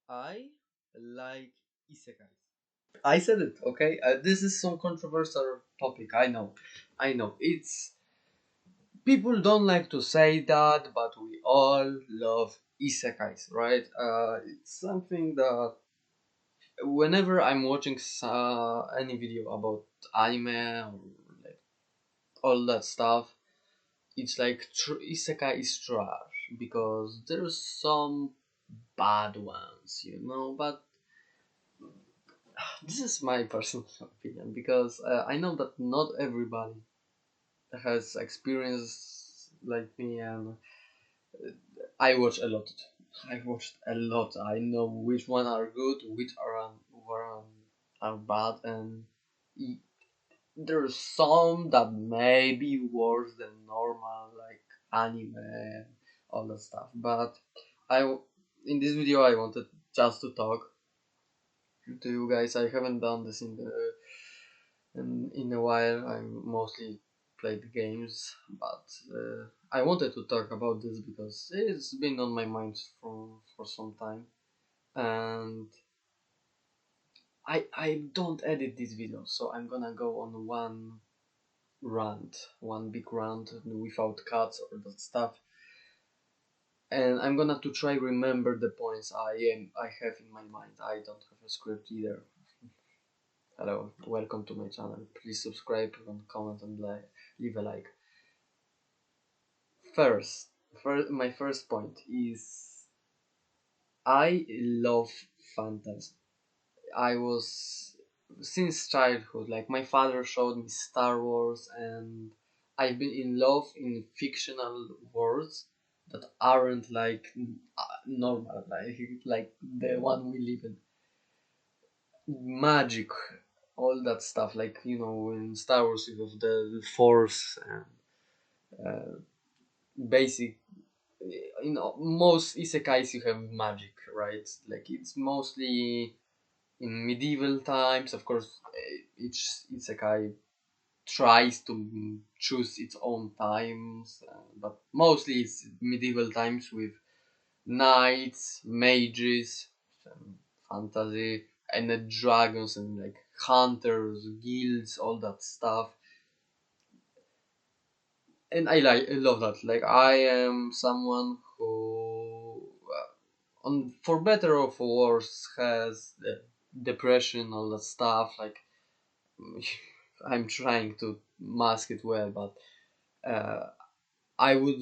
I like isekais. I said it, okay? This is some controversial topic. I know. It's people don't like to say that, but we all love isekais, right? It's something that whenever I'm watching any video about anime or like all that stuff, it's like isekai is trash because there's some bad ones, but this is my personal opinion because I know that not everybody has experience like me, and I watch a lot. I watched a lot. I know which one are good, which are bad, and y- there's some that may be worse than normal, like anime, and all that stuff. But in this video, I wanted just to talk to you guys. I haven't done this in a while. I mostly played games, but I wanted to talk about this because it's been on my mind for some time, and I don't edit these videos, so I'm gonna go on one big rant without cuts or that stuff, and I'm gonna to try remember the points I have in my mind. I don't have a script either. Hello, welcome to my channel. Please subscribe and comment and leave a like. My first point is I love fantasy. I was since childhood, like my father showed me Star Wars, and I've been in love in fictional worlds that aren't like normal, like the one we live in. Magic, all that stuff, like in Star Wars you have the Force and basic. Most isekais you have magic, right? Like it's mostly in medieval times. Of course, each isekai tries to choose its own times, but mostly it's medieval times with knights, mages, fantasy, and dragons and like hunters, guilds, all that stuff. And I love that. Like I am someone who, on for better or for worse, has depression, all that stuff. Like I'm trying to mask it well, but uh, I would,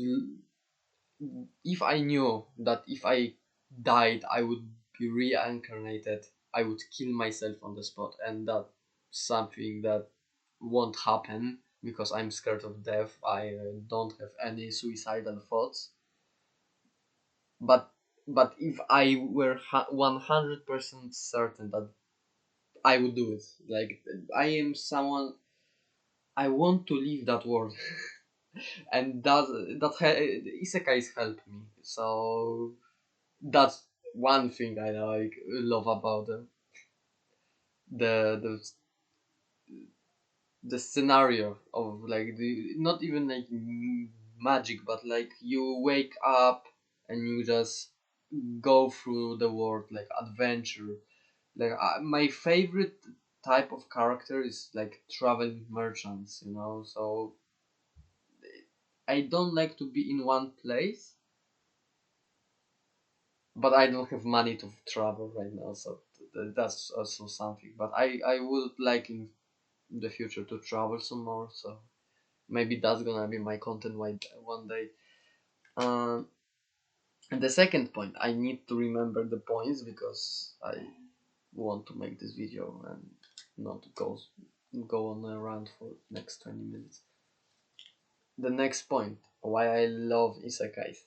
if I knew that if I died, I would be reincarnated. I would kill myself on the spot, and that's something that won't happen because I'm scared of death. I don't have any suicidal thoughts. But if I were 100% certain that I would do it, like I am someone, I want to leave that world, and isekais help me. So that's one thing I love about them. The the scenario of like the not even like magic, but like you wake up and you just go through the world like adventure. Like my favorite type of character is like traveling merchants, so I don't like to be in one place, but I don't have money to travel right now, so that's also something. But I would like in the future to travel some more, so maybe that's gonna be my content one day. Um, and the second point, I need to remember the points because I want to make this video and not go on a rant for next 20 minutes. The next point, why I love isekais,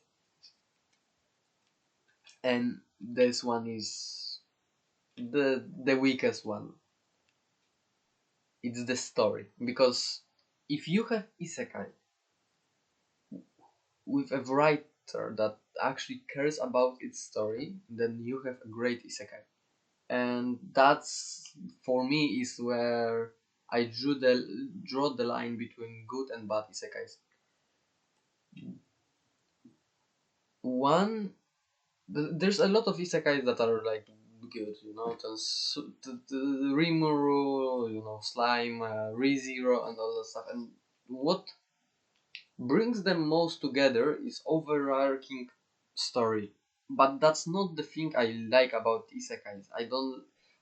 and this one is the weakest one. It's the story, because if you have isekai with a writer that actually cares about its story, then you have a great isekai. And that's, for me, is where I draw the line between good and bad isekais. One there's a lot of isekais that are like good, you know, the Rimuru, you know, Slime, ReZero, and all that stuff. And what brings them most together is overarching story. But that's not the thing I like about isekais.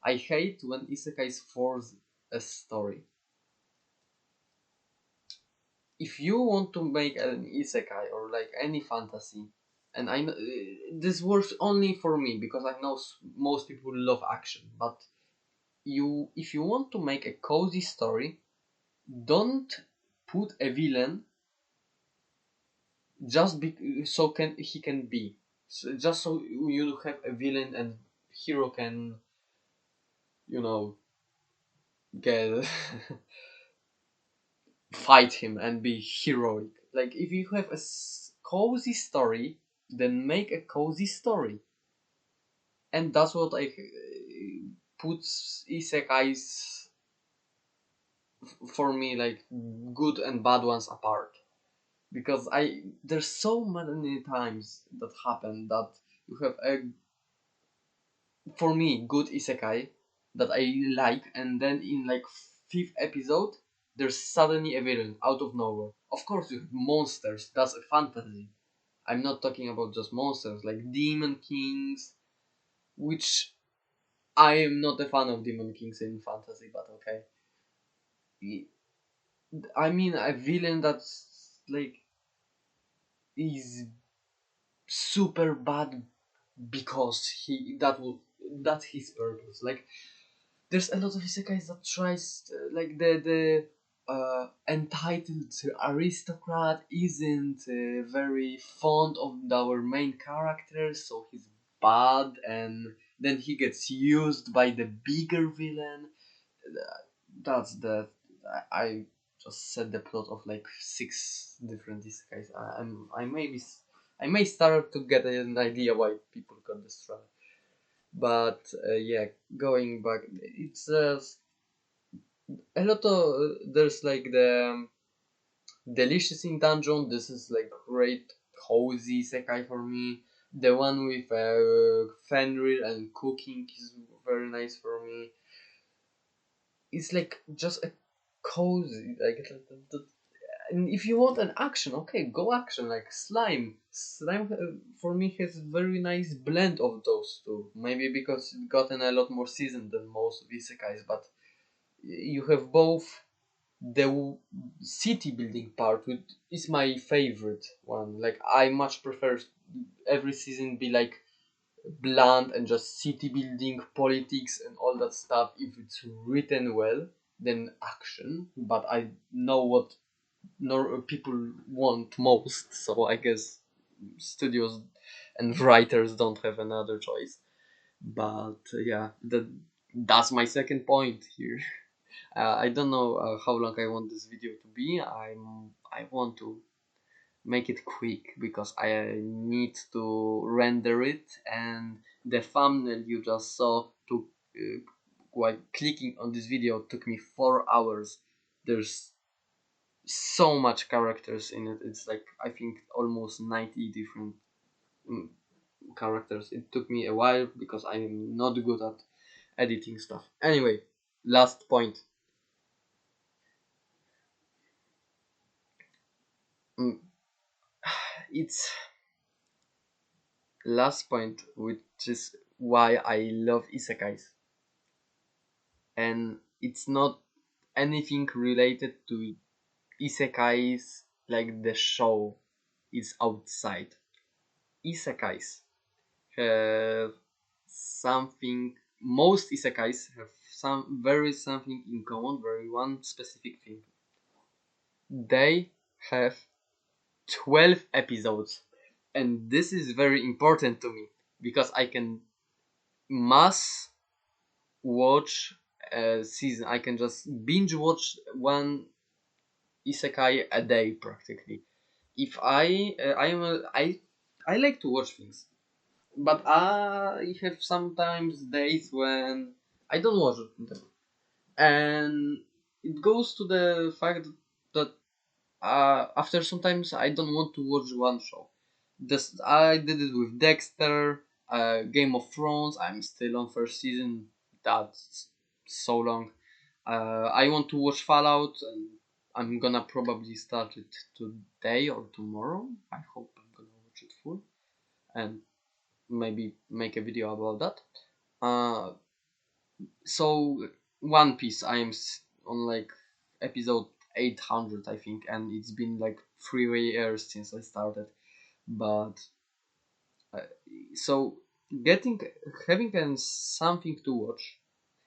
I hate when isekais force a story. If you want to make an isekai or like any fantasy, and I know this works only for me because I know most people love action, but if you want to make a cozy story, don't put a villain so can he can be, just so you have a villain and hero can, you know, get fight him and be heroic. Like if you have a cozy story, then make a cozy story. And that's what I puts isekais for me, like good and bad ones apart. Because I there's so many times that happen that you have a, for me, good isekai that I like, and then in like fifth episode there's suddenly a villain out of nowhere. Of course you have monsters, that's a fantasy. I'm not talking about just monsters like demon kings, which I am not a fan of demon kings in fantasy, but okay. I mean a villain that's like is super bad because that's his purpose. Like there's a lot of isekais that tries like the entitled aristocrat isn't very fond of our main character, so he's bad, and then he gets used by the bigger villain. That's the I just said the plot of like six different isekais. I may start to get an idea why people got destroyed. But yeah, going back, it's a lot of there's like the delicious in dungeon. This is like great cozy isekai for me. The one with Fenrir and cooking is very nice for me. It's like just a cozy and if you want an action, okay, go action like Slime for me has very nice blend of those two. Maybe because it's gotten a lot more season than most of isekais, but you have both. The city building part is my favorite one. Like I much prefer every season be like bland and just city building, politics, and all that stuff if it's written well, then action. But I know what people want most, so I guess studios and writers don't have another choice. But yeah, that's my second point here. I don't know how long I want this video to be. I want to make it quick because I need to render it, and the thumbnail you just saw took while clicking on this video took me 4 hours. There's so much characters in it. It's like I think almost 90 different mm, characters. It took me a while because I'm not good at editing stuff. Anyway, last point. Mm, it's last point, which is why I love isekais, and it's not anything related to isekais like the show is outside. Isekais have something. Most isekais have something in common, very one specific thing. They have 12 episodes, and this is very important to me because I can mass watch a season. I can just binge watch one isekai a day practically. If I like to watch things, but I have sometimes days when I don't watch them, and it goes to the fact that after sometimes I don't want to watch one show. This I did it with Dexter. Game of Thrones, I'm still on first season. That's so long. I want to watch Fallout, and I'm gonna probably start it today or tomorrow. I hope I'm gonna watch it full and maybe make a video about that. Uh, so One Piece, on like episode 800, I think, and it's been like 3 years since I started. But uh, so getting having something to watch,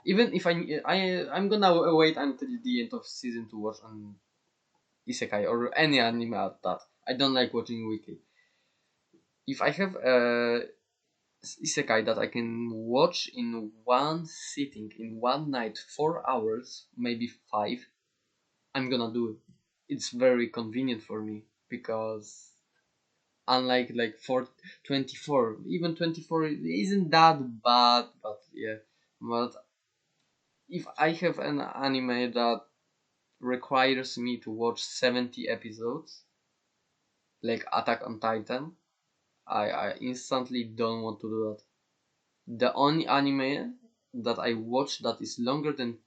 even if I'm gonna wait until the end of season to watch on Isekai or any anime at that. I don't like watching weekly. If I have a isekai that I can watch in one sitting, in one night, 4 hours, maybe five, I'm gonna do it. It's very convenient for me because unlike like for 24, even 24 isn't that bad, but yeah. But if I have an anime that requires me to watch 70 episodes, like Attack on Titan, I instantly don't want to do that. The only anime that I watch that is longer than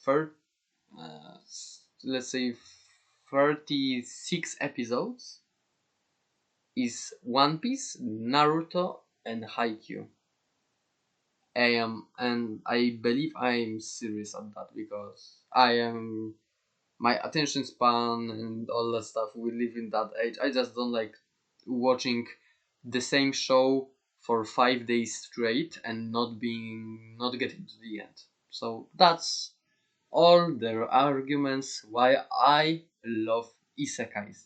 third, let's say 36 episodes is One Piece, Naruto, and Haikyuu. And I believe I'm serious at that because I am my attention span and all that stuff. We live in that age. I just don't like watching the same show for 5 days straight and not getting to the end. So that's all their arguments why I love isekais.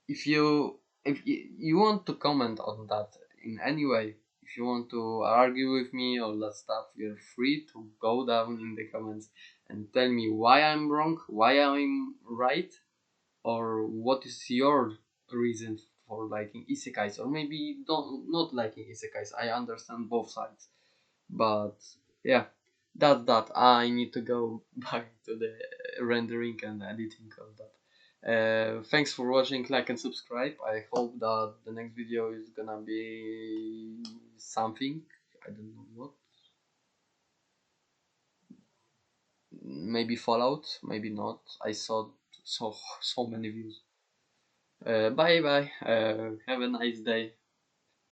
If you want to comment on that in any way, if you want to argue with me all that stuff, you're free to go down in the comments and tell me why I'm wrong, why I'm right, or what is your reason for liking isekais, or maybe don't not liking isekais. I understand both sides, but yeah, that's that. I need to go back to the rendering and editing of that. Thanks for watching, like and subscribe. I hope that the next video is gonna be something. I don't know what. Maybe Fallout, maybe not. I saw so many views. Bye bye. Have a nice day.